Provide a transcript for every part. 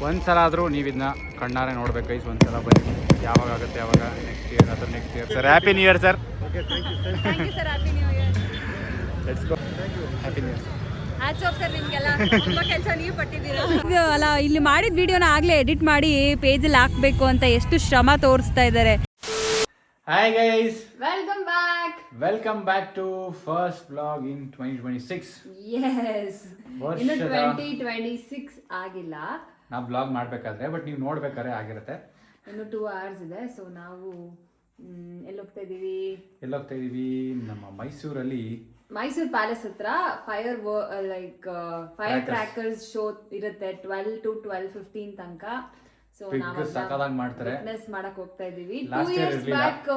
ಒಂದು ಸಲ ಆದರೂ ನೀವು ಇದನ್ನ ಕಣ್ಣಾರೆ ನೋಡ್ಬೇಕು ಗೈಸ್. ಒಂದು ಸಲ ಬನ್ನಿ, ಯಾವಾಗ ಆಗುತ್ತೆ ಯಾವಾಗ, ನೆಕ್ಸ್ಟ್ ಇಯರ್ ಅಥವಾ next year. Sir happy new year sir. Thank you sir, happy new year. Let's go. Happy new year hats off sir ನಿಮಗೆಲ್ಲ. ತುಂಬ ಕೆಲಸ ನೀವು ಪಟ್ಟಿದ್ದೀರಾ. ಅಲ್ಲ, ಇಲ್ಲಿ ಮಾಡಿದ ವಿಡಿಯೋನ ಆಗಲೇ ಎಡಿಟ್ ಮಾಡಿ ಪೇಜಲ್ಲಿ ಹಾಕಬೇಕು ಅಂತ ಎಷ್ಟು ಶ್ರಮ ತೋರಿಸ್ತಾ ಇದ್ದಾರೆ. Hi guys, welcome back to first vlog in 2026. Yes, ಇನ್ನು 2026 ಆಗಿಲ್ಲ. ನಾವು ಬ್ಲಾಗ್ ಮಾಡಬೇಕಾದ್ರೆ, ಬಟ್ ನೀವು ನೋಡ್ಬೇಕಾದ್ರೆ ಆಗಿರುತ್ತೆ. ಇನ್ನು 2 hours ಇದೆ. ಸೊ ನಾವು ಎಲ್ಲಿ ಹೋಗ್ತಾ ಇದ್ದೀವಿ? ನಮ್ಮ ಮೈಸೂರು ಪ್ಯಾಲೇಸ್ ಹತ್ರ ಫೈರ್ ಕ್ರ್ಯಾಕರ್ಸ್ ಶೋ ಇರುತ್ತೆ 12 to 12:15 ತನಕ. ಸೊ ನಾವು ವಿಟ್ನೆಸ್ ಮಾಡಕ್ ಹೋಗ್ತಾ ಇದೀವಿ. 2 years ಬ್ಯಾಕ್,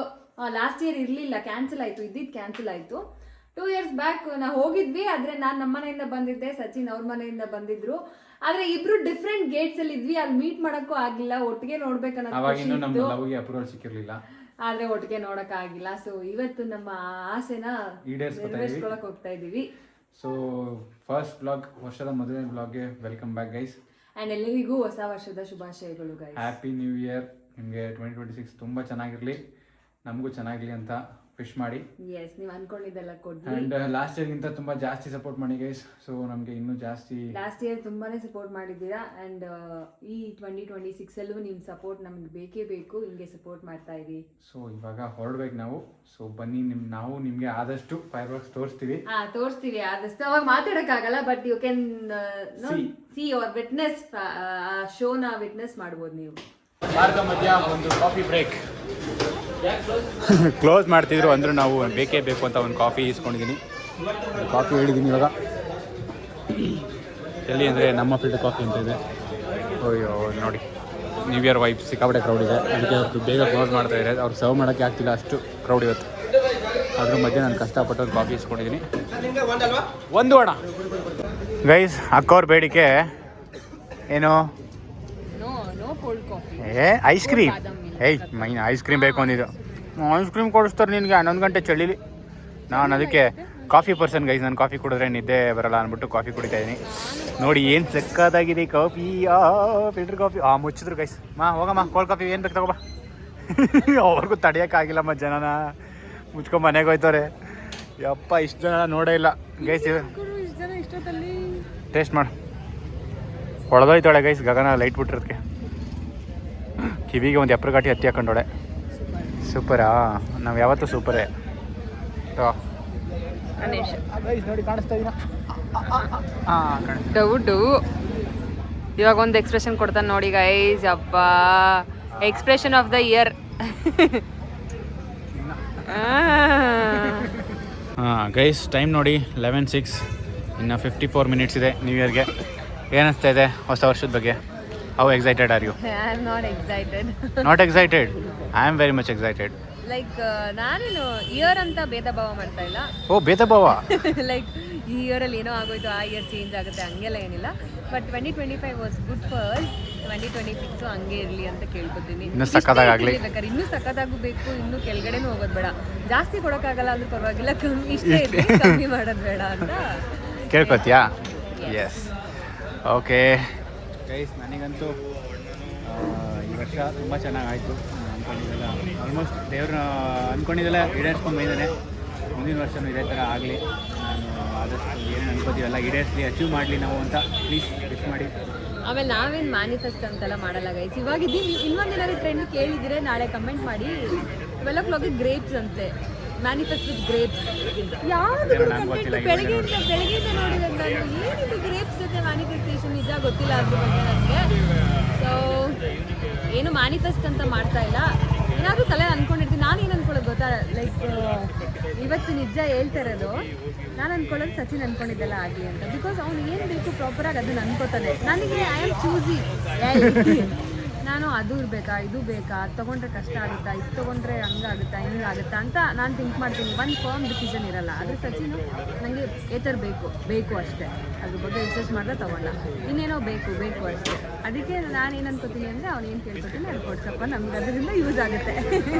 ಲಾಸ್ಟ್ ಇಯರ್ ಇರ್ಲಿಲ್ಲ, ಕ್ಯಾನ್ಸಲ್ ಆಯ್ತು. 2 years ಬ್ಯಾಕ್ ನಾವು ಹೋಗಿದ್ವಿ. ಆದ್ರೆ ನಾನು ನಮ್ಮ ಮನೆಯಿಂದ ಬಂದಿದ್ದೆ, ಸಚಿನ್ ಅವ್ರ ಮನೆಯಿಂದ ಬಂದಿದ್ರು. ಆದ್ರೆ ಇಬ್ರು ಡಿಫ್ರೆಂಟ್ ಗೇಟ್ಸ್ ಅಲ್ಲಿ ಇದ್ವಿ. ಅಲ್ಲಿ ಮೀಟ್ ಮಾಡಕ್ಕೂ ಆಗಿಲ್ಲ, ಒಟ್ಟಿಗೆ ನೋಡ್ಬೇಕನ್ನೋದು ಸಿಕ್ಕಿರ್ಲಿಲ್ಲ, ಆದ್ರೆ ಒಟ್ಟಿಗೆ ನೋಡಕ್ ಆಗಿಲ್ಲ. ಸೊ ಇವತ್ತು ನಮ್ಮ ಆಸೆನ ನೆರವೇರಿಸ್ಕೊಳಕ್ ಹೋಗ್ತಾ ಇದೀವಿ. ಸೊ ಫಸ್ಟ್ ಬ್ಲಾಗ್, ವರ್ಷದ ಮೊದಲನೇ ಬ್ಲಾಗ್ಗೆ ವೆಲ್ಕಮ್ ಬ್ಯಾಕ್ ಗೈಸ್. ಅಂಡ್ ಎಲ್ಲರಿಗೂ ಹೊಸ ವರ್ಷದ ಶುಭಾಶಯಗಳು ಗೈಸ್. Happy new year. ನಿಮಗೆ 2026 ತುಂಬಾ ಚೆನ್ನಾಗಿರ್ಲಿ, ನಮಗೂ ಚೆನ್ನಾಗಿರ್ಲಿ ಅಂತ ವಿಶ್ ಮಾಡಿ. ಎಸ್, ನೀವು ಅನ್ಕೊಂಡಿದ್ದೆಲ್ಲ ಕೊಡ್ಲಿ. ಅಂಡ್ ಲಾಸ್ಟ್ ಇಯರ್ ಗಿಂತ ತುಂಬಾ ಜಾಸ್ತಿ ಸಪೋರ್ಟ್ ಮಾಡಿ ಗೈಸ್. ಸೊ ನಮಗೆ ಇನ್ನೂ ಜಾಸ್ತಿ, ಲಾಸ್ಟ್ ಇಯರ್ ತುಂಬಾನೇ ಸಪೋರ್ಟ್ ಮಾಡಿದ್ದೀರಾ. ಅಂಡ್ ಈ 2026 ಅಲ್ಲೂ ನಿಮ್ ಸಪೋರ್ಟ್ ನಮ್ಗೆ ಬೇಕೇ ಬೇಕು. ಹಿಂಗೆ ಸಪೋರ್ಟ್ ಮಾಡ್ತಾ ಇರಿ. ಸೊ ಇವಾಗ ಹೊರಡ್ಬೇಕು ನಾವು. ಸೊ ಬನ್ನಿ, ನಾವು ನಿಮ್ಗೆ ಆದಷ್ಟು ಫೈರ್ ವರ್ಕ್ಸ್ ತೋರಿಸ್ತೀವಿ ಆದಷ್ಟು. ಅವಾಗ ಮಾತಾಡಕ್ಕಾಗಲ್ಲ, but you can see our witness ಶೋನ ವಿಟ್ನೆಸ್ ಮಾಡ್ಬೋದು ನೀವು. ಮಾರ್ಗ ಮಧ್ಯ ಒಂದು ಕಾಫಿ ಬ್ರೇಕ್ ಕ್ಲೋಸ್ ಮಾಡ್ತಿದ್ರು ಅಂದರೂ ನಾವು ಬೇಕೇ ಬೇಕು ಅಂತ ಒಂದು ಕಾಫಿ ಇಸ್ಕೊಂಡಿದ್ದೀನಿ. ಕಾಫಿ ಹೇಳಿದ್ದೀನಿ ಇವಾಗ. ಎಲ್ಲಿ ಅಂದರೆ ನಮ್ಮ ಫಿಲ್ಟರ್ ಕಾಫಿ ಅಂತ ಇದೆ. ಅಯ್ಯೋ ನೋಡಿ, ನ್ಯೂ ಇಯರ್ ವೈಬ್ ಸಿಕ್ಕಾಪಟ್ಟೆ ಕ್ರೌಡ್ ಇದೆ. ಅದಕ್ಕೆ ಅವ್ರು ಬೇಗ ಕ್ಲೋಸ್ ಮಾಡ್ತಾ ಇದ್ದಾರೆ. ಅವ್ರು ಸರ್ವ್ ಮಾಡೋಕ್ಕೆ ಆಗ್ತಿಲ್ಲ, ಅಷ್ಟು ಕ್ರೌಡ್ ಇವತ್ತು. ಅದ್ರ ಮಧ್ಯೆ ನಾನು ಕಷ್ಟಪಟ್ಟು ಒಂದು ಕಾಫಿ ಇಸ್ಕೊಂಡಿದ್ದೀನಿ. ಒಂದು ಅಣ್ಣ ಗೈಸ್, ಅಕ್ಕವ್ರ ಬೇಡಿಕೆ ಏನು? Ice cream. Main ice cream ಬೇಕು ಅಂದಿದ್ದು. ಐಸ್ ಕ್ರೀಮ್ ಕೊಡಿಸ್ತಾರೆ ನಿನಗೆ 11 ಗಂಟೆ ಚಳಿಲಿ. ನಾನು ಅದಕ್ಕೆ ಕಾಫಿ ಪರ್ಸನ್ ಗೈಸ್. ನಾನು ಕಾಫಿ ಕುಡಿದ್ರೆ ನಿದ್ದೆ ಬರಲ್ಲ ಅಂದ್ಬಿಟ್ಟು ಕಾಫಿ ಕುಡಿತಾ ಇದ್ದೀನಿ. ನೋಡಿ ಏನು ಸಕ್ಕತ್ತಾಗಿದೆ ಕಾಫಿ. ಫಿಲ್ಟರ್ ಕಾಫಿ ಮುಚ್ಚಿದ್ರು ಗೈಸ್. ಹೋಗಮ್ಮ, ಕೋಲ್ಡ್ ಕಾಫಿ ಏನು ಬೇಕು ತಗೋಬಾ. ಅವ್ರಿಗೂ ತಡೆಯೋಕ್ಕಾಗಿಲ್ಲಮ್ಮ, ಜನನ ಮುಚ್ಕೊಂಡು ಮನೆಗೆ ಹೋಯ್ತವ್ರೆ. ಯಪ್ಪ, ಇಷ್ಟು ಜನ ನೋಡೇ ಇಲ್ಲ ಗೈಸ್. ಟೇಸ್ಟ್ ಮಾಡು. ಹೊಡೆದೋಯ್ತಾಳೆ ಗೈಸ್ ಗಗನ ಲೈಟ್ ಬಿಟ್ಟಿರೋದಕ್ಕೆ. ಕಿವಿಗೆ ಒಂದು ಎಪ್ಪರಗಾಟಿ ಹತ್ತಿ ಹಾಕೊಂಡೋಳೆ. ಸೂಪರಾ, ನಾವು ಯಾವತ್ತೂ ಸೂಪರೇ. ನೋಡಿ ಕಾಣಿಸ್ತಾ ಇದೀನ. ಡೌಟು ಇವಾಗ ಒಂದು ಎಕ್ಸ್ಪ್ರೆಷನ್ ಕೊಡ್ತಾನೆ ನೋಡಿ ಗೈಸ್. ಅಪ್ಪ, expression of the year. Guys, time ನೋಡಿ 11:06. ಇನ್ನು 54 minutes ಇದೆ ನ್ಯೂ ಇಯರ್ಗೆ. ಏನಿಸ್ತಾ ಇದೆ ಹೊಸ ವರ್ಷದ ಬಗ್ಗೆ? How excited are you? I am not excited. Not excited? I am very much excited. Like ನಾನೇನು ಇಯರ್ ಅಂತ ಭೇದ ಭಾವ ಮಾಡ್ತಾ ಇಲ್ಲ. ಓ, ಭೇದ ಭಾವ. ಲೈಕ್ ಈ ಇಯರಲ್ಲಿ ಏನೋ ಆಗೋಯ್ತು, ಆ ಇಯರ್ ಚೇಂಜ್ ಆಗುತ್ತೆ ಹಂಗೆಲ್ಲ ಏನಿಲ್ಲ. ಬಟ್ 2025 ವಾಸ್ ಗುಡ್ ಫರ್ 2026 ಹಂಗೆ ಇರಲಿ ಅಂತ ಕೇಳ್ಕೊತೀನಿ. ಇನ್ನೂ ಸಕ್ಕತ್ತಾಗಲಿ, ಬೇಕಾದ್ರೆ ಇನ್ನೂ ಸಕ್ಕತ್ತಾಗಬೇಕು. ಇನ್ನೂ ಕೆಳಗಡೆನೂ ಹೋಗೋದು ಬೇಡ, ಜಾಸ್ತಿ ಕೊಡೋಕ್ಕಾಗಲ್ಲ ಅಂದ್ರೂ ಪರವಾಗಿಲ್ಲ, ಇಷ್ಟೇ ಇರಲಿ, ಕಮ್ಮಿ ಮಾಡೋದು ಬೇಡ ಅಂತ ಕೇಳ್ಕೊತೀಯಾ? S, okay guys. ನನಗಂತೂ ಈ ವರ್ಷ ತುಂಬ ಚೆನ್ನಾಗಾಯಿತು. ಅಂದ್ಕೊಂಡಿದ್ದೆಲ್ಲ ಆಲ್ಮೋಸ್ಟ್ ದೇವ್ರನ್ನ ಅಂದ್ಕೊಂಡಿದ್ದೆಲ್ಲ ಈಡೇರಿಸ್ಕೊಂಡು ಬಂದಿದ್ದಾನೆ. ಮುಂದಿನ ವರ್ಷವೂ ಇದೇ ಥರ ಆಗಲಿ. ನಾನು ಆದಷ್ಟು ಏನೇನು ಅನ್ಕೋತೀವಲ್ಲ ಈಡೇರಿಸಲಿ, ಅಚೀವ್ ಮಾಡಲಿ ನಾವು ಅಂತ ಪ್ಲೀಸ್ ವಿಶ್ ಮಾಡಿ. ಆಮೇಲೆ ನಾವೇನು ಮ್ಯಾನಿಫೆಸ್ಟ್ ಅಂತೆಲ್ಲ ಮಾಡಲ್ಲ ಗೈಸ್. ಇವಾಗ ಇನ್ನೊಂದೇನಾದ್ರು ಟ್ರೆಂಡ್ ಕೇಳಿದರೆ ನಾಳೆ ಕಮೆಂಟ್ ಮಾಡಿ. 12 o'clock ಗ್ರೇಪ್ಸ್ ಅಂತೆ, ಮ್ಯಾನಿಫೆಸ್ಟ್ ವಿತ್ ಗ್ರೇಪ್ಸ್. ಯಾವುದು ಬೆಳಗ್ಗೆಯಿಂದ ನೋಡಿದ್ರೆ ನಾನು ಏನಿದೆ ಗ್ರೇಪ್ಸ್ ಜೊತೆ ಮ್ಯಾನಿಫೆಸ್ಟೇಷನ್, ನಿಜ ಗೊತ್ತಿಲ್ಲ ಅದ್ರ ಬಗ್ಗೆ ನನಗೆ. ಸೊ ಏನು ಮ್ಯಾನಿಫೆಸ್ಟ್ ಅಂತ ಮಾಡ್ತಾ ಇಲ್ಲ, ಏನಾದರೂ ತಲೆ ಅಂದ್ಕೊಂಡಿರ್ತೀನಿ. ನಾನು ಏನು ಅಂದ್ಕೊಳ್ಳೋದು ಗೊತ್ತಾ, ಲೈಕ್ ಇವತ್ತು ನಿಜ ಹೇಳ್ತಾ ಇರೋದು. ನಾನು ಅಂದ್ಕೊಳ್ಳೋದು ಸಚಿನ್ ಅಂದ್ಕೊಂಡಿದ್ದೆಲ್ಲ ಆಗಲಿ ಅಂತ. ಬಿಕಾಸ್ ಅವ್ನು ಏನು ಬೇಕು ಪ್ರಾಪರಾಗಿ ಅದನ್ನು ಅಂದ್ಕೋತಾನೆ. ನನಗೆ ಐ ಆಮ್ ಚೂಸಿ. ನಾನು ಅದು ಇರಬೇಕಾ ಇದು ಬೇಕಾ ಅದು ತೊಗೊಂಡ್ರೆ ಕಷ್ಟ ಆಗುತ್ತಾ ಇದು ತೊಗೊಂಡ್ರೆ ಹಂಗಾಗುತ್ತಾ ಹಿಂಗಾಗುತ್ತಾ ಅಂತ ನಾನು ಥಿಂಕ್ ಮಾಡ್ತೀನಿ. ಒಂದು ಫರ್ಮ್ ಡಿಸಿಷನ್ ಇರಲ್ಲ. ಆದರೆ ಸಚಿನು ನನಗೆ ಏತರ್ ಬೇಕು ಅಷ್ಟೇ, ಅದ್ರ ಬಗ್ಗೆ ರಿಸರ್ಚ್ ಮಾಡಿದ್ರೆ ತೊಗೊಂಡ, ಇನ್ನೇನೋ ಬೇಕು ಅಷ್ಟೇ. ಅದಕ್ಕೆ ನಾನು ಏನು ಅನ್ಕೋತೀನಿ ಅಂದರೆ ಅವ್ನು ಏನು ಕೇಳ್ಕೊತೀನಿ ಅದು ಕೊಡ್ಸಪ್ಪ, ನಮ್ಗೆ ಅದರಿಂದ ಯೂಸ್ ಆಗುತ್ತೆ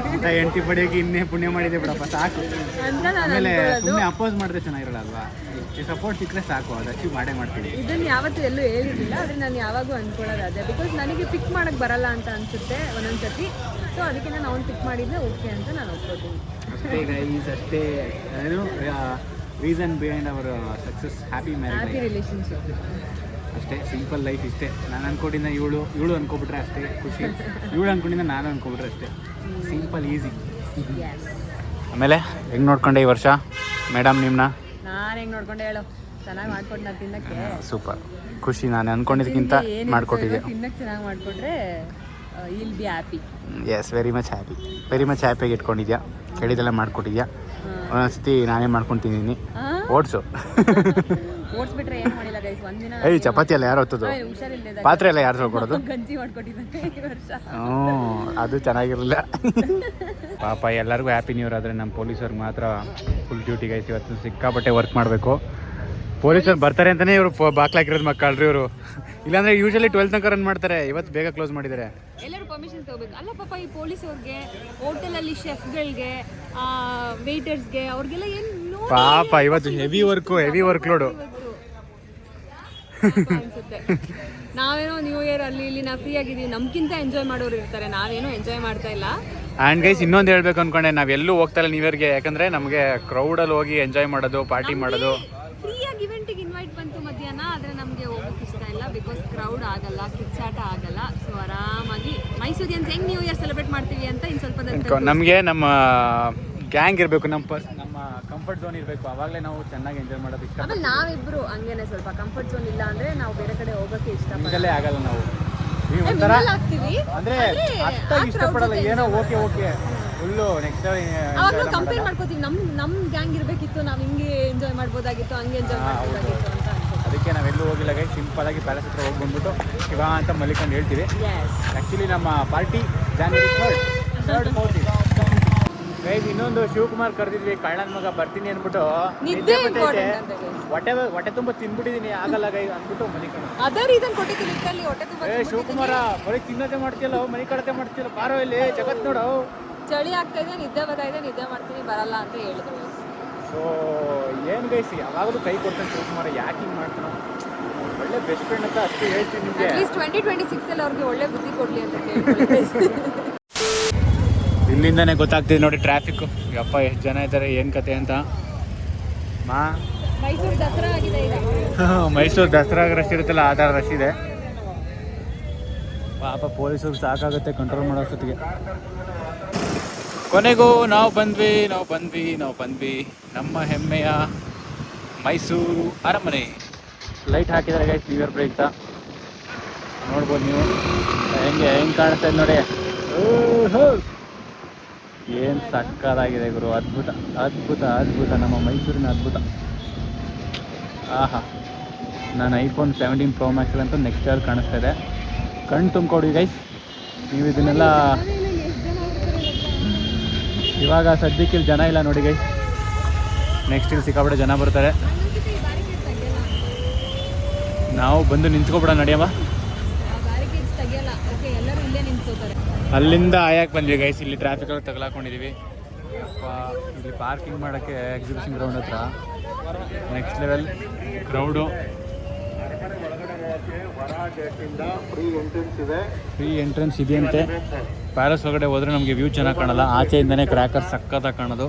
ಎಂಟಿ ಪಡೆಯೋಕೆ ಇನ್ನೇ ಪುಣ್ಯ ಮಾಡಿದೆ ಬಿಡಪ್ಪ ಸಾಕು ಅಂತ ನಾನು ಸುಮ್ಮನೆ ಅಪೋಸ್ ಮಾಡಿದ್ರೆ ಚೆನ್ನಾಗಿರಲ್ಲ ಅಲ್ವಾ? ಸಪೋರ್ಟ್ ಸಿಕ್ಕರೆ ಸಾಕು, ಅದು ಅಚೀವ್ ಮಾಡ್ತೀವಿ. ಇದನ್ನು ಯಾವತ್ತೂ ಎಲ್ಲೂ ಹೇಳಿರಲಿಲ್ಲ, ಆದರೆ ನಾನು ಯಾವಾಗೂ ಅಂದ್ಕೊಳ್ಳೋದು ಅದೇ. ಬಿಕಾಸ್ ನನಗೆ ಪಿಕ್ ಮಾಡೋಕ್ಕೆ ಬರಲ್ಲ ಅಂತ ಅನಿಸುತ್ತೆ ಒಂದೊಂದು ಸತಿ. ಸೊ ಅದಕ್ಕೆ ನಾನು ಅವ್ನು ಪಿಕ್ ಮಾಡಿದರೆ ಓಕೆ ಅಂತ ನಾನು ಒಪ್ಕೋತೀನಿ ಅಷ್ಟೇ ಗೈಸ್. ಅಷ್ಟೇ ಏನು reason behind our success, happy relationship ಅಷ್ಟೇ. ಸಿಂಪಲ್ ಲೈಫ್ ಇಷ್ಟೇ. ನಾನು ಅನ್ಕೊಂಡಿದ್ದ ಇವಳು ಅನ್ಕೊಬಿಟ್ರೆ ಅಷ್ಟೇ ಖುಷಿ, ಇವಳು ಅನ್ಕೊಂಡಿದ್ದ ನಾನು ಅನ್ಕೊಬಿಟ್ರೆ ಅಷ್ಟೇ. Simple easy. ಆಮೇಲೆ ಹೆಂಗೆ ನೋಡ್ಕೊಂಡೆ ಈ ವರ್ಷ ಮೇಡಮ್ ನಿಮ್ಮನ್ನ? ನಾನು ಹೆಂಗೆ ನೋಡ್ಕೊಂಡೆ ಹೇಳು, ಚೆನ್ನಾಗಿ ಮಾಡ್ಕೊಟ್ಟು ನಾನು ತಿನ್ನಕ್ಕೆ ಸೂಪರ್ ಖುಷಿ. ನಾನು ಅನ್ಕೊಂಡಿದ್ದಕ್ಕಿಂತ ಮಾಡಿಕೊಟ್ಟಿದ್ದೆ. ತಿನ್ನಕ್ಕೆ ಚೆನ್ನಾಗಿ ಮಾಡಿಕೊಟ್ರೆ will be happy. Yes, very much ಹ್ಯಾಪಿಯಾಗಿ ಇಟ್ಕೊಂಡಿದ್ಯಾ, ಕೇಳಿದೆಲ್ಲ ಮಾಡಿಕೊಟ್ಟಿದ್ಯಾ. ಒಂದೊಂದ್ಸತಿ ನಾನೇ ಮಾಡ್ಕೊಂಡು ತಿಂದಿದ್ದೀನಿ. ಓಟ್ಸು ಓಡಿಸ್ಬಿಟ್ರೆ ಏನು ಮಾಡಿಲ್ಲ ಗೈಸ್. ಒಂದಿನ ಚಪಾತಿ ಎಲ್ಲ ಯಾರು ಹೊತ್ತದು, ಹುಷಾರಿಲ್ಲದೆ ಪಾತ್ರೆ ಎಲ್ಲ ಯಾರು ತೊಳ್ಕೊಡೋದು? ಗಂಜಿ ಮಾಡ್ಕೊಟ್ಟಿದ್ದೆ ಈ ವರ್ಷ. ಅದು ಚೆನ್ನಾಗಿರಲಿಲ್ಲ ಪಾಪ. ಎಲ್ಲರಿಗೂ ಹ್ಯಾಪಿ ನ್ಯೂ ಇಯರ್. ಆದರೆ ನಮ್ಮ ಪೊಲೀಸವ್ರಿಗೆ ಮಾತ್ರ ಫುಲ್ ಡ್ಯೂಟಿ ಗೈಸ್. ಇವತ್ತು ಸಿಕ್ಕಾಪಟ್ಟೆ ವರ್ಕ್ ಮಾಡಬೇಕು. ಪೊಲೀಸರು ಬರ್ತಾರೆ ಅಂತಲೇ ಇವರು ಬಾಕ್ಲಾಕಿರೋದು ಮಕ್ಕಳ್ರಿ ಇವರು. ಇಲ್ಲಾಂದರೆ ಯೂಶಲಿ 12 ತನಕ ರನ್ ಮಾಡ್ತಾರೆ. ಇವತ್ತು ಬೇಗ ಕ್ಲೋಸ್ ಮಾಡಿದ್ದಾರೆ. ಎಲ್ಲರೂ ಪರ್ಮಿಷನ್ ತಗೋಬೇಕು ಅಲ್ಲ ಪಾಪ. ಈ ಪೊಲೀಸವ್ರಿಗೆ, ಹೋಟೆಲಲ್ಲಿ ಶೆಫ್ಗಳಿಗೆ, ವೇಟರ್ಸ್ಗೆ, ಅವ್ರಿಗೆಲ್ಲ ಏನು ಪಾಪ ಇವತ್ತು ಹೆವಿ ವರ್ಕ್ ಲೋಡು ಅನ್ಸುತ್ತೆ. ನಾವೇನೋ ನ್ಯೂ ಇಯರ್ ಅಲ್ಲಿ ಇಲ್ಲಿ ನಾವು ಫ್ರೀ ಆಗಿದ್ದೀವಿ, ನಮ್ಗಿಂತ ಎಂಜಾಯ್ ಮಾಡೋರು ಇರ್ತಾರೆ, ನಾವೇನೋ ಎಂಜಾಯ್ ಮಾಡ್ತಾ ಇಲ್ಲ. ಆ್ಯಂಡ್ ಗೈಸ್ ಇನ್ನೊಂದು ಹೇಳ್ಬೇಕು ಅಂದ್ಕೊಂಡೆ, ನಾವೆಲ್ಲೂ ಹೋಗ್ತಾ ಇಲ್ಲ ನ್ಯೂ ಇಯರ್ಗೆ. ಯಾಕಂದರೆ ನಮಗೆ ಕ್ರೌಡಲ್ಲಿ ಹೋಗಿ ಎಂಜಾಯ್ ಮಾಡೋದು, ಪಾರ್ಟಿ ಮಾಡೋದು. ಫ್ರೀಯಾಗಿ ಇವೆಂಟಿಗೆ ಇನ್ವೈಟ್ ಬಂತು ಮಧ್ಯಾಹ್ನ, ಆದರೆ ನಮಗೆ ಹೋಗೋಕ್ಕೆ ಇಷ್ಟ ಇಲ್ಲ. ಬಿಕಾಸ್ ಕ್ರೌಡ್ ಆಗಲ್ಲ, ಕಿಚ್ಚಾಟ ಆಗಲ್ಲ. ಸೊ ಆರಾಮಾಗಿ ಮೈಸೂರಿಯನ್ಸ್ ಹೆಂಗೆ ನ್ಯೂ ಇಯರ್ ಸೆಲೆಬ್ರೇಟ್ ಮಾಡ್ತೀವಿ ಅಂತ ಇನ್ನು ಸ್ವಲ್ಪ ನಮಗೆ ನಮ್ಮ ಗ್ಯಾಂಗ್ ಇರಬೇಕು, ನಮ್ಮ ಕಂಫರ್ಟ್ ಝೋನ್ ಇರಬೇಕು. ಆವಾಗಲೇ ನಾವು ಚೆನ್ನಾಗಿ ಎಂಜಾಯ್ ಮಾಡೋದು ಇಷ್ಟ. ಆಮೇಲೆ ನಾವಿಬ್ಬರು ಹಂಗೇನೆ ಸ್ವಲ್ಪ ಕಂಫರ್ಟ್ ಝೋನ್ ಇಲ್ಲ ಅಂದರೆ ನಾವು ಬೇರೆ ಕಡೆ ಹೋಗೋಕ್ಕೆ ಇಷ್ಟಪಡಲೇ ಆಗಲ್ಲ. ನಾವು ಆಗ್ತೀವಿ ಅಂದರೆ ಅಷ್ಟಾಗಿ ಇಷ್ಟಪಡಲ್ಲ. ಏನೋ ಓಕೆ ಫುಲ್ಲು ನೆಕ್ಸ್ಟ್ ಅವಾಗ ಕಂಪೇರ್ ಮಾಡ್ಕೋತೀವಿ. ನಮ್ಮ ಗ್ಯಾಂಗ್ ಇರಬೇಕಿತ್ತು, ನಾವು ಹಿಂಗೆ ಎಂಜಾಯ್ ಮಾಡ್ಬೋದಾಗಿತ್ತು, ಹಂಗೆ ಎಂಜಾಯ್ ಮಾಡ್ಬೋದಾಗಿತ್ತು ಅಂತ. ಅದಕ್ಕೆ ನಾವೆಲ್ಲೂ ಹೋಗಿಲ್ಲ ಗೈಸ್. ಸಿಂಪಲ್ ಆಗಿ ಪ್ಯಾಲೇಸ್ ಹತ್ರ ಹೋಗಿ ಬಂದ್ಬಿಟ್ಟು ಶಿವ ಅಂತ ಮಲ್ಲಿಕೊಂಡು ಹೇಳ್ತೀವಿ. ಆ್ಯಕ್ಚುಲಿ ನಮ್ಮ party January 3rd 4th guys. ಇನ್ನೊಂದು ಶಿವಕುಮಾರ್ ಕರೆದಿದ್ವಿ, ಕಳ್ಳನ ಮಗ ಬರ್ತೀನಿ ಅಂದ್ಬಿಟ್ಟು ಹೊಟ್ಟೆ ತುಂಬ ತಿನ್ಬಿಟ್ಟಿದ್ದೀನಿ, ಆಗಲ್ಲ ಗೈಸ್ ಅಂದ್ಬಿಟ್ಟು ಮಲಿಕೊಂಡು. ಅದೇ ರೀಸನ್ ಕೊಟ್ಟಿದ್ದೀನಿ ಇದ್ರಲ್ಲಿ, ಹೊಟ್ಟೆ ತುಂಬ. ಶಿವಕುಮಾರ ಬರೀ ತಿನ್ನೋದೇ ಮಾಡ್ತಿಲ್ಲ, ಮನೆ ಕಡತೆ ಮಾಡ್ತಿಲ್ಲ, ಬಾರೋ ಇಲ್ಲಿ ಜಗತ್ ನೋಡು. ಚಳಿ ಆಗ್ತಾ ಇದೆ, ನಿದ್ದೆ ಬರ್ತಾ ಇದೆ, ನಿದ್ದೆ ಮಾಡ್ತೀನಿ ಬರಲ್ಲ ಅಂತ ಹೇಳಿದ್ರು. ಸೊ ಏನು ಗೈಸ್, ಯಾವಾಗಲೂ ಕೈ ಕೊಡ್ತಾನೆ ಶಿವಕುಮಾರ. ಯಾಕೆ ಹಿಂಗೆ ಮಾಡ್ತಾನೋ? ಒಳ್ಳೆ ಬೆಸ್ಟ್ ಫ್ರೆಂಡ್ ಅಂತ ಅಷ್ಟೇ ಹೇಳ್ತೀನಿ ನಿಮಗೆ. ಅಟ್ಲೀಸ್ಟ್ 2026 ಅವ್ರಿಗೆ ಒಳ್ಳೆ ಬುದ್ಧಿ ಕೊಡಲಿ ಅಂತ ಕೇಳ್ಕೊಳ್ಳಿ. ಇಲ್ಲಿಂದನೇ ಗೊತ್ತಾಗ್ತಿದೆ ನೋಡಿ ಟ್ರಾಫಿಕ್. ಯಪ್ಪ ಎಷ್ಟು ಜನ ಇದ್ದಾರೆ, ಏನು ಕತೆ ಅಂತ. ಮೈಸೂರು ದಸರಾ ಆಗಿದೆ ಈಗ. ಮೈಸೂರು ದಸರಾ ರಶ್ ಇರುತ್ತಲ್ಲ, ಆ ಥರ ರಶ್ ಇದೆ. ಪಾಪ ಪೊಲೀಸರು ಸಾಕಾಗುತ್ತೆ ಕಂಟ್ರೋಲ್ ಮಾಡೋಷ್ಟೊತ್ತಿಗೆ. ಕೊನೆಗೂ ನಾವು ಬಂದ್ವಿ ನಮ್ಮ ಹೆಮ್ಮೆಯ ಮೈಸೂರು ಅರಮನೆ. ಲೈಟ್ ಹಾಕಿದ್ದಾರೆ ಗೈಸ್, ನ್ಯೂ ಇಯರ್ ಬ್ರೇಕ್ ನೋಡ್ಬೋದು ನೀವು. ಹೆಂಗೆ ಕಾಣಿಸ್ತಾ ಇದೆ ನೋಡಿ. ಏನು ಸಕ್ಕತ್ತಾಗಿದೆ ಗುರು, ಅದ್ಭುತ ನಮ್ಮ ಮೈಸೂರಿನ ಅದ್ಭುತ. ಆಹಾ, ನಾನು iPhone 17 Pro Max ಅಂತೂ ನೆಕ್ಸ್ಟ್ ಇಯರ್ ಕಾಣಿಸ್ತಾ ಇದೆ. ಕಣ್ಣು ತುಂಬ್ಕೊಡಿ ಗೈಸ್ ನೀವು. ಇದನ್ನೆಲ್ಲ ಇವಾಗ ಸದ್ಯಕ್ಕೆ ಇಲ್ಲಿ ಜನ ಇಲ್ಲ ನೋಡಿ ಗೈಸ್. ನೆಕ್ಸ್ಟ್ ಇಲ್ಲಿ ಸಿಕ್ಕಾಪಟ್ಟೆ ಜನ ಬರ್ತಾರೆ. ನಾವು ಬಂದು ನಿಂತ್ಕೊಬಿಡ ನಡೆಯಮ್ಮ. ಅಲ್ಲಿಂದ ಆಯಾಕೆ ಬಂದ್ವಿ ಗೈಸ್. ಇಲ್ಲಿ ಟ್ರಾಫಿಕಲ್ಲಿ ತಗಲಾಕೊಂಡಿದ್ದೀವಿ. ಇಲ್ಲಿ ಪಾರ್ಕಿಂಗ್ ಮಾಡೋಕ್ಕೆ ಎಕ್ಸಿಬಿಷನ್ ಗ್ರೌಂಡ್ ಹತ್ರ next level crowd. Free entrance ಇದೆಯಂತೆ. ಪ್ಯಾಲೇಸ್ ಒಳಗಡೆ ಹೋದರೆ ನಮಗೆ ವ್ಯೂ ಚೆನ್ನಾಗಿ ಕಾಣಲ್ಲ, ಆಚೆಯಿಂದನೇ ಕ್ರ್ಯಾಕರ್ ಸಕ್ಕತ್ತಾಗಿ ಕಾಣೋದು.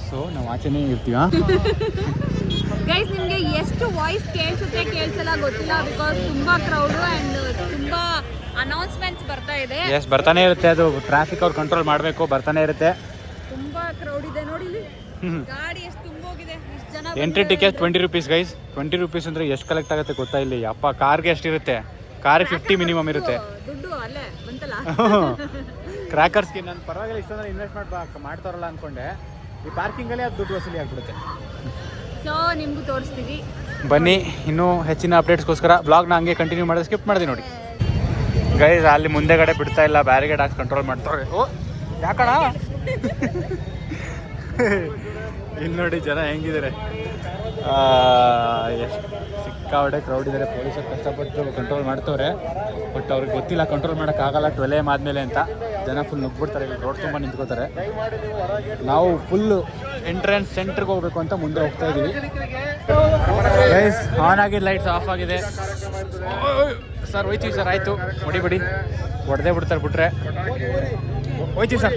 ಸೊ ನಾವು ಆಚೆನೇ ಇರ್ತೀವಿ. ಗೈಸ್ ನಿಮಗೆ ಎಷ್ಟು ವಾಯ್ಸ್ ಕೇಳಿಸುತ್ತೆ ಕೇಳಿಸಲ್ಲ ಗೊತ್ತಿಲ್ಲ, ಬಿಕಾಸ್ ತುಂಬ ಕ್ರೌಡು ಆ್ಯಂಡ್ ತುಂಬ ಅನೌನ್ಸ್ಮೆಂಟ್ಸ್ ಬರ್ತಾ ಇದೆ. ಎಸ್, ಬರ್ತಾನೆ ಇರುತ್ತೆ. ಅದು ಟ್ರಾಫಿಕ್ ಅವ್ರು ಕಂಟ್ರೋಲ್ ಮಾಡಬೇಕು, ಬರ್ತಾನೆ ಇರುತ್ತೆ. ತುಂಬ ಕ್ರೌಡ್ ಇದೆ ನೋಡಿ ಇಲ್ಲಿ. ಗಾಡಿ ಎಷ್ಟು ತುಂಬ ಹೋಗಿದೆ, ಎಷ್ಟು ಜನ. Entry ticket 20 rupees guys. 20 rupees ಅಂದರೆ ಎಷ್ಟು ಕಲೆಕ್ಟ್ ಆಗುತ್ತೆ ಗೊತ್ತಾ ಇಲ್ಲಿ? ಅಪ್ಪ, ಕಾರ್ಗೆ ಎಷ್ಟಿರುತ್ತೆ? ಕಾರಿಗೆ 50 ಮಿನಿಮಮ್ ಇರುತ್ತೆ ದುಡ್ಡು. ಅಲ್ಲೇ ಬಂತಲ್ಲ ಕ್ರ್ಯಾಕರ್ಸ್ಗೆ. ನಾನು ಪರವಾಗಿಲ್ಲ ಇಷ್ಟೊಂದ್ರೆ ಇನ್ವೆಸ್ಟ್ ಮಾಡ್ತಾರಲ್ಲ ಅಂದ್ಕೊಂಡೆ. ಈ ಪಾರ್ಕಿಂಗಲ್ಲಿ ಅದು ದುಡ್ಡು ವಸೂಲಿ ಆಗಿಬಿಡುತ್ತೆ. ಸೊ ನಿಮಗೂ ತೋರಿಸ್ತೀವಿ, ಬನ್ನಿ. ಇನ್ನೂ ಹೆಚ್ಚಿನ ಅಪ್ಡೇಟ್ಸ್ಗೋಸ್ಕರ ಬ್ಲಾಗ್ನ ಹಂಗೆ ಕಂಟಿನ್ಯೂ ಮಾಡೋದು ಸ್ಕಿಪ್ ಮಾಡಿದೆ ನೋಡಿ. ಗೈಸ್ ಅಲ್ಲಿ ಮುಂದೆಗಡೆ ಬಿಡ್ತಾ ಇಲ್ಲ, ಬ್ಯಾರಿಗೇಡ್ ಹಾಕಿ ಕಂಟ್ರೋಲ್ ಮಾಡ್ತಾರೆ. ಓ ಯಾಕಣ ಇಲ್ಲಿ ನೋಡಿ ಜನ ಹೆಂಗಿದ್ದಾರೆ, ಎಷ್ಟು ಸಿಕ್ಕಾಪಟ್ಟೆ ಕ್ರೌಡ್ ಇದ್ದಾರೆ. ಪೊಲೀಸರು ಕಷ್ಟಪಟ್ಟು ಕಂಟ್ರೋಲ್ ಮಾಡ್ತವ್ರೆ, ಬಟ್ ಅವ್ರಿಗೆ ಗೊತ್ತಿಲ್ಲ ಕಂಟ್ರೋಲ್ ಮಾಡೋಕ್ಕಾಗಲ್ಲ 12 AM ಆದಮೇಲೆ ಅಂತ. ಜನ ಫುಲ್ ನುಗ್ಬಿಡ್ತಾರೆ, ರೋಡ್ ತುಂಬ ನಿಂತ್ಕೋತಾರೆ. ನಾವು ಫುಲ್ಲು ಎಂಟ್ರೆನ್ಸ್ ಸೆಂಟ್ರಿಗೆ ಹೋಗ್ಬೇಕು ಅಂತ ಮುಂದೆ ಹೋಗ್ತಾ ಇದ್ದೀವಿ. ಗೈಸ್ ಆನ್ ಆಗಿದೆ, ಲೈಟ್ಸ್ ಆಫ್ ಆಗಿದೆ. ಸರ್ ಹೋಯ್ತೀವಿ ಸರ್, ಆಯಿತು ಬಿಡಿ ಹೊಡೆದೇ ಬಿಡ್ತಾರೆ, ಬಿಟ್ರೆ ಹೋಯ್ತೀವಿ ಸರ್.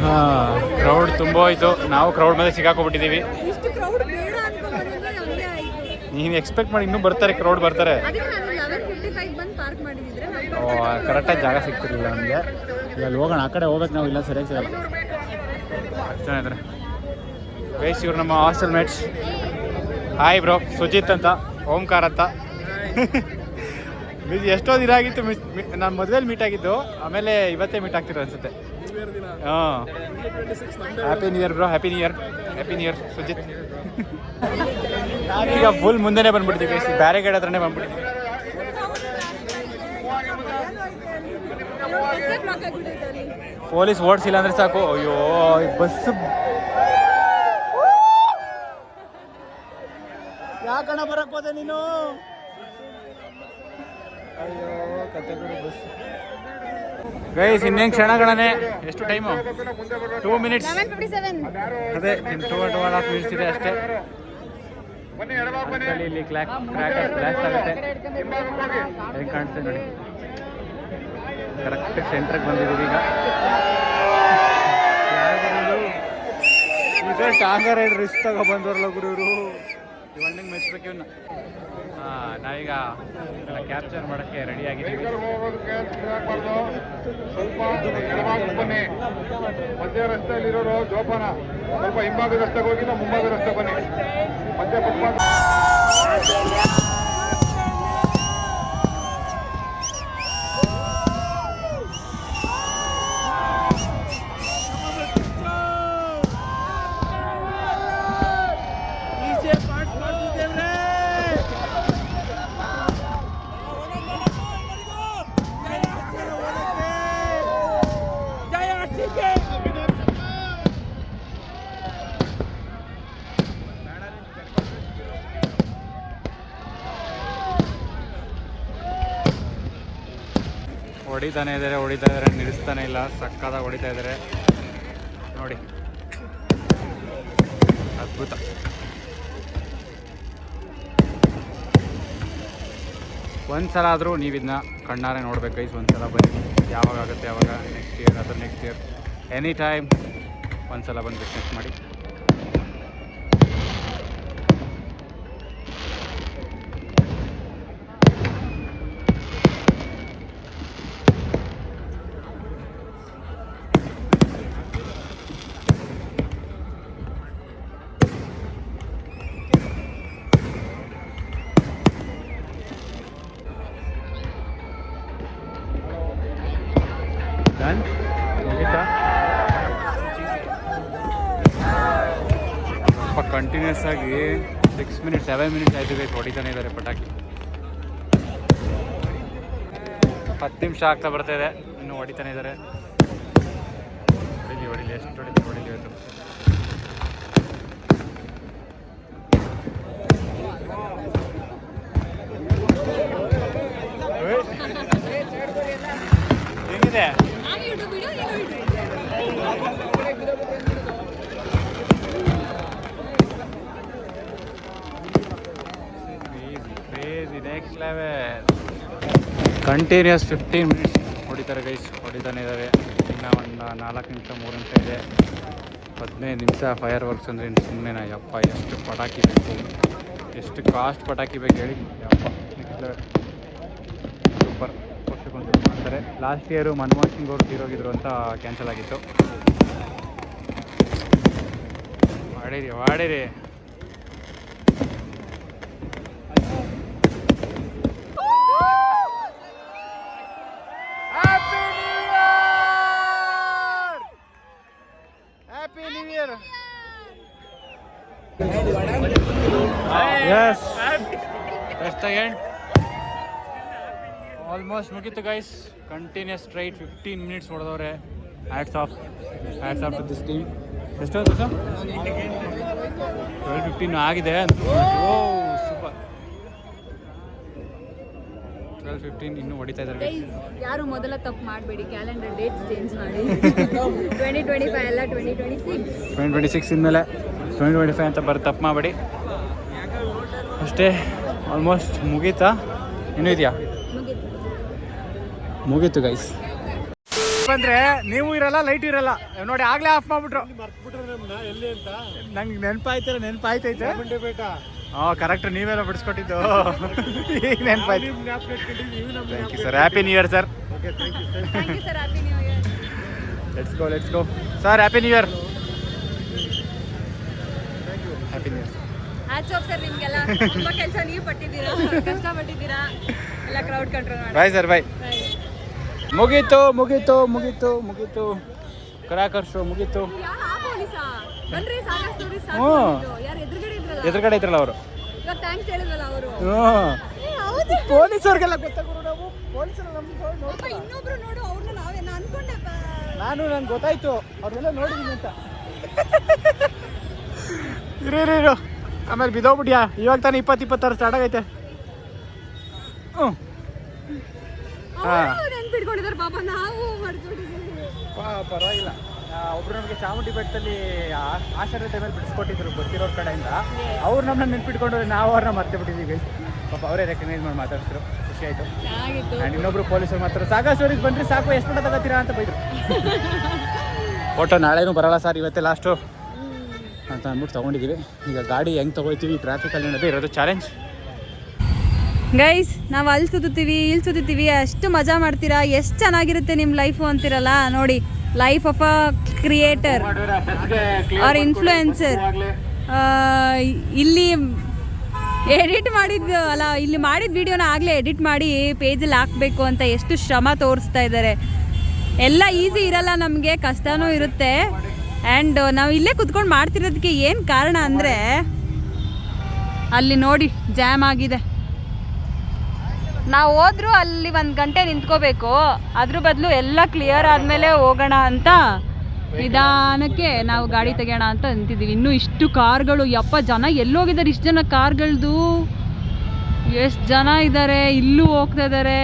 ಹಾಂ ಕ್ರೌಡ್ ತುಂಬ ಹೋಯ್ತು, ನಾವು ಕ್ರೌಡ್ ಮೇಲೆ ಸಿಗಾಕೊಂಡ್ಬಿಟ್ಟಿದ್ದೀವಿ. ನೀವು ಎಕ್ಸ್ಪೆಕ್ಟ್ ಮಾಡಿ ಇನ್ನೂ ಬರ್ತಾರೆ, ಕ್ರೌಡ್ ಬರ್ತಾರೆ. ಓ ಕರೆಕ್ಟಾಗಿ ಜಾಗ ಸಿಗ್ತಿರ್ಲಿಲ್ಲ ನಮಗೆ. ಇಲ್ಲಿ ಹೋಗೋಣ, ಆ ಕಡೆ ಹೋಗ್ಬೇಕು ನಾವು, ಇಲ್ಲ ಸರಿಯಾಗಿ ಸಿಗಲ್ಲ. ಅಷ್ಟು ಜನ ಇದ್ದಾರೆ ಗೈಸ್. ಇವ್ರು ನಮ್ಮ hostel mates. Hi bro, Sujith ಅಂತ, ಓಂಕಾರ ಅಂತ. ಎಷ್ಟೋ ದಿನ ಆಗಿತ್ತು ನಾನು ಮದುವೆಲಿ ಮೀಟ್ ಆಗಿದ್ದು, ಆಮೇಲೆ ಇವತ್ತೇ ಮೀಟ್ ಆಗ್ತಿರೋ ಅನ್ಸುತ್ತೆ. ಹಾಂ happy new year bro, happy new year, happy new year Sujith. ನಾವೀಗ ಫುಲ್ ಮುಂದೆನೇ ಬಂದ್ಬಿಡ್ತೀವಿ, ಬ್ಯಾರಿಗೇಡ್ ಹತ್ರನೇ ಬಂದ್ಬಿಡ್ತೀವಿ. ಪೊಲೀಸ್ ಓಡಿಸಿಲ್ಲ ಅಂದ್ರೆ ಸಾಕು. ಅಯ್ಯೋ ಬಸ್ ಯಾಕಣ ಬರಕ್ ಹೋದೆ ನೀನು? ಅಯ್ಯೋ ಕತೆ ಬಿಡು ಬಸ್. ಗೈಸ್ ಇನ್ನೇನು ಕ್ಷಣಗಳೇ, ಎಷ್ಟು ಟೈಮು? 2 minutes. ಅದೇ ಇನ್ನು 2.5 minutes ಇದೆ ಅಷ್ಟೇ. ಇಲ್ಲಿ ಬ್ಲಾಸ್ಟ್ ಆಗುತ್ತೆ, ಹೆಂಗೆ ಕಾಣಿಸ್ತದೆ ನೋಡಿ. ಕರೆಕ್ಟ್ ಸೆಂಟ್ರಿಗೆ ಬಂದಿದ್ದೀವಿ ಈಗ. ಇದೇ ಟಾಂಗರ್ ರೈಡ್ ರಿಸ್ಕ್ ತಗೊಬಂದವ್ರಲ್ಲ ಗುರು, ಇವನ್ನಿಗೆ ಮೆಚ್ಚಬೇಕು ಇವನ್ನ. ನಾವೀಗ ಕ್ಯಾಪ್ಚರ್ ಮಾಡೋಕ್ಕೆ ರೆಡಿ ಆಗಿದ್ದೀವಿ. ಮಧ್ಯ ರಸ್ತೆಯಲ್ಲಿರೋರು ಜೋಪಾನ, ಸ್ವಲ್ಪ ಹಿಂಭಾಗ ರಸ್ತೆಗೆ ಹೋಗಿ ನಾವು ಮುಂಭಾಗ ರಸ್ತೆ ಬನ್ನಿ. ಮಧ್ಯ ಫುಟ್ಪಾತ್ ಹೊಡಿತಾನೆ ಇದ್ದಾರೆ, ನಿಲ್ಲಿಸ್ತಾನೆ ಇಲ್ಲ, ಸಕ್ಕತ್ತಾಗಿ ಹೊಡಿತಾ ಇದ್ದಾರೆ ನೋಡಿ, ಅದ್ಭುತ. ಒಂದ್ಸಲ ಆದರೂ ನೀವು ಇದನ್ನ ಕಣ್ಣಾರೆ ನೋಡ್ಬೇಕು ಗೈಸ್, ಒಂದ್ಸಲ ಬನ್ನಿ. ಯಾವಾಗ ಆಗುತ್ತೆ ಯಾವಾಗ, ನೆಕ್ಸ್ಟ್ ಇಯರ್, ಅದರ ನೆಕ್ಸ್ಟ್ ಇಯರ್, ಎನಿ ಟೈಮ್ ಒಂದ್ಸಲ ಬಂದು ಬಿಸ್ನೆಸ್ ಮಾಡಿ. ಕಂಟಿನ್ಯೂಸ್ ಆಗಿ 6 minutes 7 minutes ಆಯ್ತು ಬೇಕು, ಹೊಡಿತಾನೆ ಇದ್ದಾರೆ ಪಟಾಕಿ. 10 ನಿಮಿಷ ಆಗ್ತಾ ಬರ್ತಾ ಇದೆ, ಇನ್ನೂ ಹೊಡಿತಾನೆ ಇದ್ದಾರೆ. ಹೊಡಿಲಿ ಎಷ್ಟು ಹೊಡಿಲಿ ಆಯಿತು. ಹೆಂಗಿದೆ? Next level. ಕಂಟಿನ್ಯೂಸ್ 15 minutes ಹೊಡಿತಾರೆ ಗೈಸ್, ಹೊಡಿತಾನೆ ಇದ್ದಾರೆ. ಇನ್ನು ಒಂದು 4 ನಿಮಿಷ 3 ನಿಮಿಷ ಇದೆ, 15 ನಿಮಿಷ. ಫೈರ್ ವರ್ಕ್ಸ್ ಅಂದರೆ ಇನ್ನು ಸುಮ್ಮನೆ ಯಪ್ಪ, ಎಷ್ಟು ಪಟಾಕಿ ಬೇಕು, ಎಷ್ಟು ಕಾಸ್ಟ್ ಪಟಾಕಿ ಬೇಕು ಹೇಳಿ ಯಪ್ಪ. Next level super. ವರ್ಷಕ್ಕೊಂದು ಮಾಡ್ತಾರೆ. ಲಾಸ್ಟ್ ಇಯರು ಮನಮೋಹನ್ ಸಿಂಗ್ ಅವರು ತೀರೋಗಿದ್ರು ಅಂತ ಕ್ಯಾನ್ಸಲ್ ಆಗಿತ್ತು. ಮಾಡಿರಿ Happy New Year! Yes! That's the end. Almost ಮುಗೀತು ಗೈಸ್. ಕಂಟಿನ್ಯೂಸ್ ಸ್ಟ್ರೈಟ್ 15 ಮಿನಿಟ್ಸ್ ಹೊಡೆದವ್ರೆ. Hats off to this team. ಎಷ್ಟೊಂದು ಸರ್ 12:15 ಆಗಿದೆ. ಓ ಸೂಪರ್. 12:15 ಇನ್ನೂ ಹೊಡಿತಾ ಇದ್ದಾರೆ. ಯಾರು ಮೊದಲ ತಪ್ಪು ಮಾಡಬೇಡಿ, ಕ್ಯಾಲೆಂಡರ್ ಡೇಟ್ಸ್ ಚೇಂಜ್ ಮಾಡಿ. 2025 ಅಲ್ಲ 2026 ಇನ್ಮೇಲೆ 2025 ಅಂತ ಬರೋ ತಪ್ಪು ಮಾಡಬೇಡಿ ಅಷ್ಟೇ. ಆಲ್ಮೋಸ್ಟ್ ಮುಗೀತಾ? ಇನ್ನೂ ಇದೆಯಾ? ಮುಗೀತು ಗೈಸ್. ಬಂದ್ರೆ ನೀವು ಇರಲ್ಲ, ಲೈಟ್ ಇರಲ್ಲ ನೋಡಿ. ಆಗ್ಲೇ ಆಫ್ ಮಾಡ್ಬಿಟ್ರು. ನಂಗೆ ನೆನಪಾಯ್ತೈತೆ. ಹಾಂ ಕರೆಕ್ಟ್, ನೀವೆಲ್ಲ ಬಿಡಿಸ್ಕೊಟ್ಟಿದ್ದು. ಈಗ ನೆನಪಾಯ್ತು. Thank you sir. Happy new year sir. Thank you sir. Happy new year. Let's go sir. Happy new year. Happy new year. Hats off sir. ನಿಮಗೆಲ್ಲ ತುಂಬ ಕೆಲಸ ನೀವು ಪಟ್ಟಿದ್ದೀರಾ, ಕಷ್ಟಪಟ್ಟಿದ್ದೀರಾ. ಎಲ್ಲ ಕ್ರೌಡ್ ಕಂಟ್ರೋಲ್ ಮಾಡಿ. ಬಾಯ್ ಸರ್, ಬಾಯ್. ಮುಗೀತು. ಕರಾಕರ್ ಶೋ ಮುಗೀತು. ಯಾರು ಆ ಪೊಲೀಸಾ? ಬನ್ರಿ, ಸಾಗಾ ಸ್ಟೋರೀಸ್ ಹ್ಞೂ. ಯಾರು ಎದುರುಗಡೆ ಇದ್ರಲ್ಲ ಅವರು. ಇವಾಗ ಥ್ಯಾಂಕ್ಸ್ ಹೇಳಿದ್ವಲ್ಲ ಅವರು. ಹೌದು, ಪೊಲೀಸವ್ರಿಗೆಲ್ಲ ಗೊತ್ತಾಗ್ರು. ನಾವು ಪೊಲೀಸರು ಇನ್ನೊಬ್ರು ನೋಡು, ಅವ್ರನ್ನ ನಾವೇನ ಅನ್ಕೊಂಡೆ. ನಂಗೆ ಗೊತ್ತಾಯ್ತು ಅವ್ರನ್ನೆಲ್ಲ ನೋಡಿದೀನಿ ಅಂತ. ಇರು ಆಮೇಲೆ ಬಿದ್ದೋಗ್ಬಿಟ್ಯಾ? ಇವಾಗ ತಾನೇ 2026 ಸ್ಟಾರ್ಟ್ ಆಗೈತೆ. ನೆನ್ಪಿಟ್ಕೊಂಡಿದ್ದಾರೆ ಪಾಪ, ನಾವು ಪರವಾಗಿಲ್ಲ. ಒಬ್ರು ನಮಗೆ ಚಾಮುಂಡಿ ಬೆಟ್ಟದಲ್ಲಿ ಆಶ್ರಯ ಟೈಮಲ್ಲಿ ಬಿಡಿಸ್ಕೊಟ್ಟಿದ್ರು ಗೊತ್ತಿರೋರ ಕಡೆಯಿಂದ. ಅವ್ರು ನಮ್ಮನ್ನ ನೆನ್ಪಿಟ್ಕೊಂಡ್ರೆ ನಾವು ಅವ್ರನ್ನ ಮರ್ತೆ ಬಿಟ್ಟಿದ್ದೀವಿ. ಪಾಪ ಅವರೇ ರೆಕಗ್ನೈಸ್ ಮಾಡಿ ಮಾತಾಡ್ತಿದ್ರು. ಖುಷಿ ಆಯಿತು. ಆ್ಯಂಡ್ ಇನ್ನೊಬ್ರು ಪೊಲೀಸರು ಮಾತ್ರ ಸಾಗಾ ಸ್ಟೋರೀಸ್ ಬನ್ರಿ ಸಾಕು, ಎಷ್ಟು ಫೋಟೋ ತಗೋತೀರಾ ಅಂತ ಬೈದ್ರು. ಫೋಟೋ ನಾಳೆನೂ ಬರಲ್ಲ ಸರ್, ಇವತ್ತೇ ಲಾಸ್ಟು ಅಂತ ಅಂದ್ಬಿಟ್ಟು ತೊಗೊಂಡಿದ್ದೀವಿ. ಈಗ ಗಾಡಿ ಹೆಂಗೆ ತೊಗೊಳ್ತೀವಿ ಟ್ರಾಫಿಕಲ್ಲಿ ಅನ್ನೋದೇ ಇರೋದು ಚಾಲೆಂಜ್. ಗೈಸ್, ನಾವು ಅಲ್ಲಿ ಸುತ್ತೀವಿ, ಅಷ್ಟು ಮಜಾ ಮಾಡ್ತೀರಾ, ಎಷ್ಟು ಚೆನ್ನಾಗಿರುತ್ತೆ ನಿಮ್ಮ ಲೈಫು ಅಂತಿರಲ್ಲ. ನೋಡಿ, life of a creator or influencer. ಇಲ್ಲಿ ಎಡಿಟ್ ಮಾಡಿದ್ದು ಅಲ್ಲ, ಇಲ್ಲಿ ಮಾಡಿದ ವಿಡಿಯೋನ ಆಗಲೇ ಎಡಿಟ್ ಮಾಡಿ ಪೇಜಲ್ಲಿ ಹಾಕಬೇಕು ಅಂತ ಎಷ್ಟು ಶ್ರಮ ತೋರಿಸ್ತಾ ಇದ್ದಾರೆ. ಎಲ್ಲ ಈಸಿ ಇರಲ್ಲ, ನಮಗೆ ಕಷ್ಟನೂ ಇರುತ್ತೆ. ಆ್ಯಂಡ್ ನಾವು ಇಲ್ಲೇ ಕುತ್ಕೊಂಡು ಮಾಡ್ತಿರೋದಕ್ಕೆ ಏನು ಕಾರಣ ಅಂದರೆ, ಅಲ್ಲಿ ನೋಡಿ ಜಾಮ್ ಆಗಿದೆ. ನಾವು ಹೋದ್ರೂ ಅಲ್ಲಿ 1 ಗಂಟೆ ನಿಂತ್ಕೋಬೇಕು. ಅದ್ರ ಬದಲು ಎಲ್ಲ ಕ್ಲಿಯರ್ ಆದಮೇಲೆ ಹೋಗೋಣ ಅಂತ ನಿಧಾನಕ್ಕೆ ನಾವು ಗಾಡಿ ತೆಗೋಣ ಅಂತ ಅಂತಿದ್ದೀವಿ. ಇನ್ನೂ ಇಷ್ಟು ಕಾರ್ಗಳು, ಯಪ್ಪ ಜನ ಎಲ್ಲೋಗಿದ್ದಾರೆ? ಇಷ್ಟು ಜನ ಕಾರ್ಗಳದ್ದು, ಎಷ್ಟು ಜನ ಇದ್ದಾರೆ. ಇಲ್ಲೂ ಹೋಗ್ತಾ ಇದ್ದಾರೆ,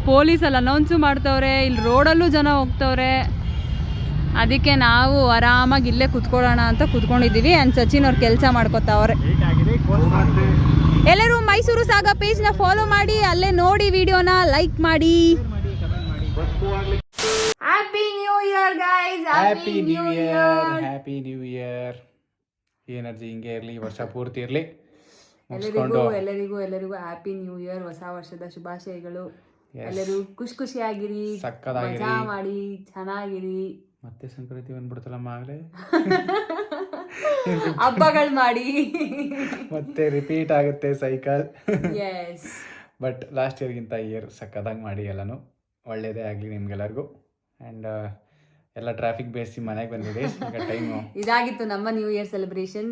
ಪೊಲೀಸಲ್ಲಿ ಅನೌನ್ಸು ಮಾಡ್ತವ್ರೆ, ಇಲ್ಲಿ ರೋಡಲ್ಲೂ ಜನ ಹೋಗ್ತವ್ರೆ. ಅದಕ್ಕೆ ನಾವು ಆರಾಮಾಗಿ ಇಲ್ಲೇ ಕುತ್ಕೊಳ್ಳೋಣ ಅಂತ ಕುತ್ಕೊಂಡಿದ್ದೀವಿ. ಆ್ಯಂಡ್ ಸಚಿನ್ ಅವ್ರು ಕೆಲಸ ಮಾಡ್ಕೊತಾವ್ರೆ. ಎಲ್ಲರೂ ಮೈಸೂರು ಸಾಗಾ ಪೇಜ್ನ ಫಾಲೋ ಮಾಡಿ, ಅಲ್ಲೇ ನೋಡಿ, ವಿಡಿಯೋನ ಲೈಕ್ ಮಾಡಿ. Happy new year guys. Happy new year. Energy ಹಿಂಗೆ ಇರಲಿ, ವರ್ಷ ಪೂರ್ತಿ ಇರಲಿ. ಎಲ್ಲರಿಗೂ ಹ್ಯಾಪಿ ನ್ಯೂ ಇಯರ್, ಹೊಸ ವರ್ಷದ ಶುಭಾಶಯಗಳು. ಎಲ್ಲರೂ ಖುಷಿಯಾಗಿರಿ, ಮಜಾ ಮಾಡಿ, ಚೆನ್ನಾಗಿರಿ. ಮತ್ತೆ ಸಂಕ್ರಾಂತಿ ಬಂದ್ಬಿಡ್ತಲ್ಲಮ್ಮ, ಆಗಲೇ ಹಬ್ಬಗಳು ಮಾಡಿ ಮತ್ತೆ ರಿಪೀಟ್ ಆಗುತ್ತೆ ಸೈಕಲ್. ಎಸ್, ಬಟ್ ಲಾಸ್ಟ್ ಇಯರ್ಗಿಂತ ಇಯರ್ ಸಕ್ಕದಾಗಿ ಮಾಡಿ, ಎಲ್ಲನೂ ಒಳ್ಳೇದೇ ಆಗಲಿ ನಿಮ್ಗೆಲ್ಲರಿಗೂ. ಆ್ಯಂಡ್ ಎಲ್ಲ ಟ್ರಾಫಿಕ್ ಬೇಯಿಸಿ ಮನೆಗೆ ಬಂದಿದೆ. ಈಗ ಟೈಮು ಇದಾಗಿತ್ತು ನಮ್ಮ new year celebration.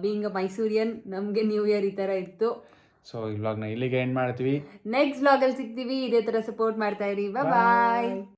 Being a Mysurean, ನಮಗೆ ನ್ಯೂ ಇಯರ್ ಈ ಥರ ಇತ್ತು. ಸೊ ಈ ವ್ಲಾಗ್ನ ಇಲ್ಲಿಗೆ ಎಂಡ್ ಮಾಡ್ತೀವಿ. ನೆಕ್ಸ್ಟ್ ವ್ಲಾಗಲ್ಲಿ ಸಿಗ್ತೀವಿ. ಇದೇ ಥರ ಸಪೋರ್ಟ್ ಮಾಡ್ತಾ ಇರಿ. ಬಾಯ್.